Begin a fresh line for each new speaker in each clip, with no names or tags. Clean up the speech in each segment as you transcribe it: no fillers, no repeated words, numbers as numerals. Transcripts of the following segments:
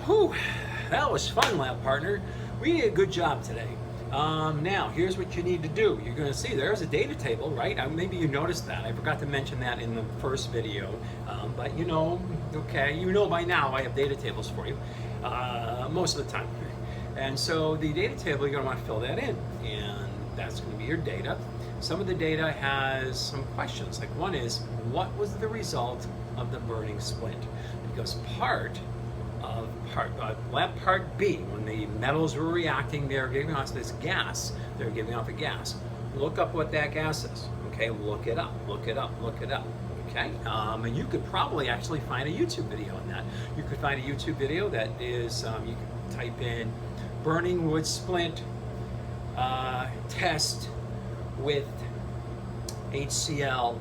Whew, that was fun, lab partner. We did a good job today. Now, here's what you need to do. You're going to see there's a data table, right? Maybe you noticed that. I forgot to mention that in the first video. But you know, okay, you know by now I have data tables for you most of the time. And so the data table, you're going to want to fill that in. And that's going to be your data. Some of the data has some questions. Like one is, what was the result of the burning splint? Because lab part B, when the metals were reacting, they're giving off this gas. They're giving off a gas. Look up what that gas is. Okay, look it up, look it up, look it up. Okay, and you could probably actually find a YouTube video on that. You could find a YouTube video that is, you could type in burning wood splint test with HCl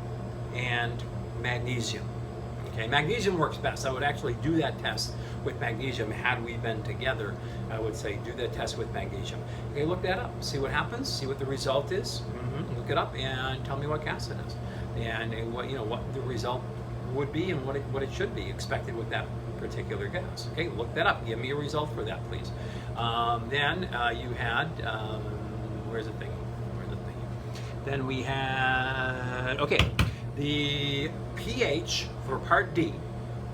and magnesium. Okay, magnesium works best. I would actually do that test with magnesium. Had we been together, I would say do that test with magnesium. Okay, look that up. See what happens. See what the result is. Look it up and tell me what gas it is, and what what the result would be and what it should be expected with that particular gas. Okay, look that up. Give me a result for that, please. Then you had where's the thing? Where's the thing? Then we had the pH for part D.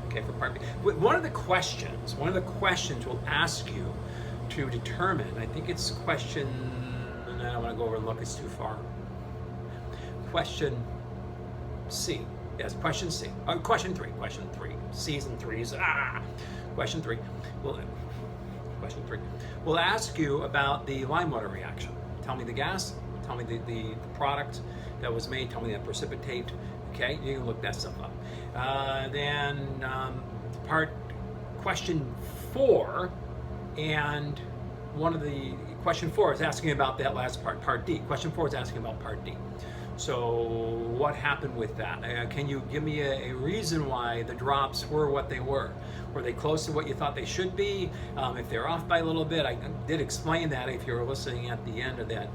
Okay, for part B. One of the questions will ask you to determine, I think it's question, and I don't want to go over and look, it's too far. Question C. Yes, question C. Question 3. Question 3. C's and 3's. Question 3. Question 3. We'll ask you about the lime water reaction. Tell me the gas. Tell me the product that was made. Tell me that precipitate. Okay, you can look that stuff up. Then question 4, and question 4 is asking about that last part D. Question 4 is asking about part D. So what happened with that? Can you give me a reason why the drops were what they were? Were they close to what you thought they should be? If they're off by a little bit, I did explain that if you were listening at the end of that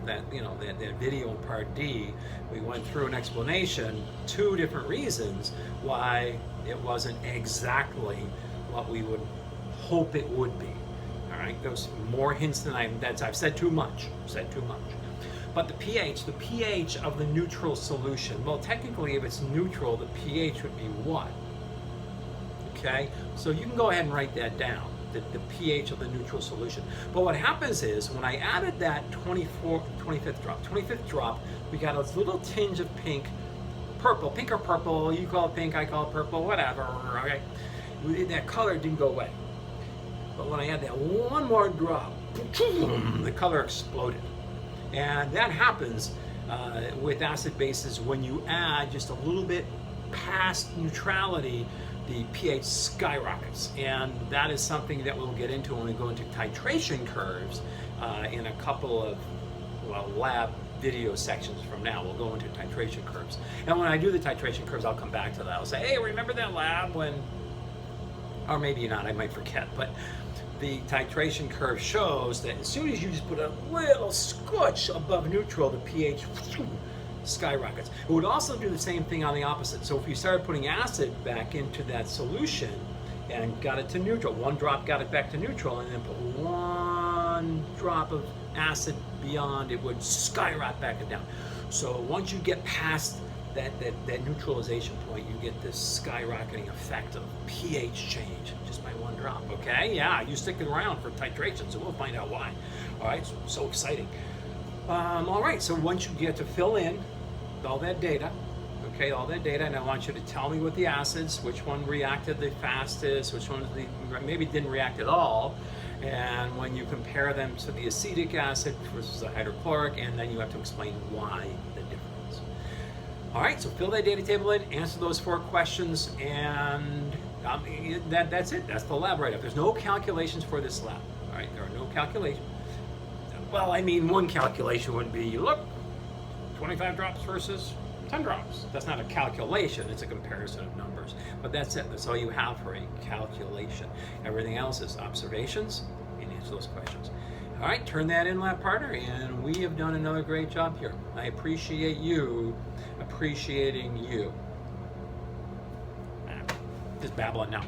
video in part D. We went through an explanation, 2 different reasons why it wasn't exactly what we would hope it would be. All right, those more hints than I've said too much. But the pH of the neutral solution, well, technically if it's neutral, the pH would be what? Okay, so you can go ahead and write that down, the pH of the neutral solution. But what happens is, when I added that 25th drop, we got a little tinge of pink or purple, you call it pink, I call it purple, whatever, okay? That color didn't go away. But when I add that one more drop, the color exploded. And that happens with acid bases when you add just a little bit past neutrality, the pH skyrockets. And that is something that we'll get into when we go into titration curves in a couple of lab video sections from now. We'll go into titration curves. And when I do the titration curves, I'll come back to that. I'll say, hey, remember that lab when, or maybe not, I might forget, but the titration curve shows that as soon as you just put a little scotch above neutral, the pH skyrockets. It would also do the same thing on the opposite. So if you started putting acid back into that solution and got it to neutral, one drop got it back to neutral, and then put one drop of acid beyond, it would skyrocket back and down. So once you get past that neutralization point, you get this skyrocketing effect of pH change just by one drop. Okay, yeah, you stick it around for titration, so we'll find out why. All right, so exciting. All right, so once you get to fill in all that data, okay, all that data, and I want you to tell me what the acids, which one reacted the fastest, which one maybe didn't react at all, and when you compare them to the acetic acid versus the hydrochloric, and then you have to explain why the difference. All right, so fill that data table in, answer those 4 questions, and that's it. That's the lab write-up. There's no calculations for this lab. All right, there are no calculations. Well, I mean, one calculation would be, look, 25 drops versus 10 drops. That's not a calculation, it's a comparison of numbers. But that's it, that's all you have for a calculation. Everything else is observations and answer those questions. All right, turn that in, lab partner, and we have done another great job here. I appreciate you appreciating you. Just babbling now.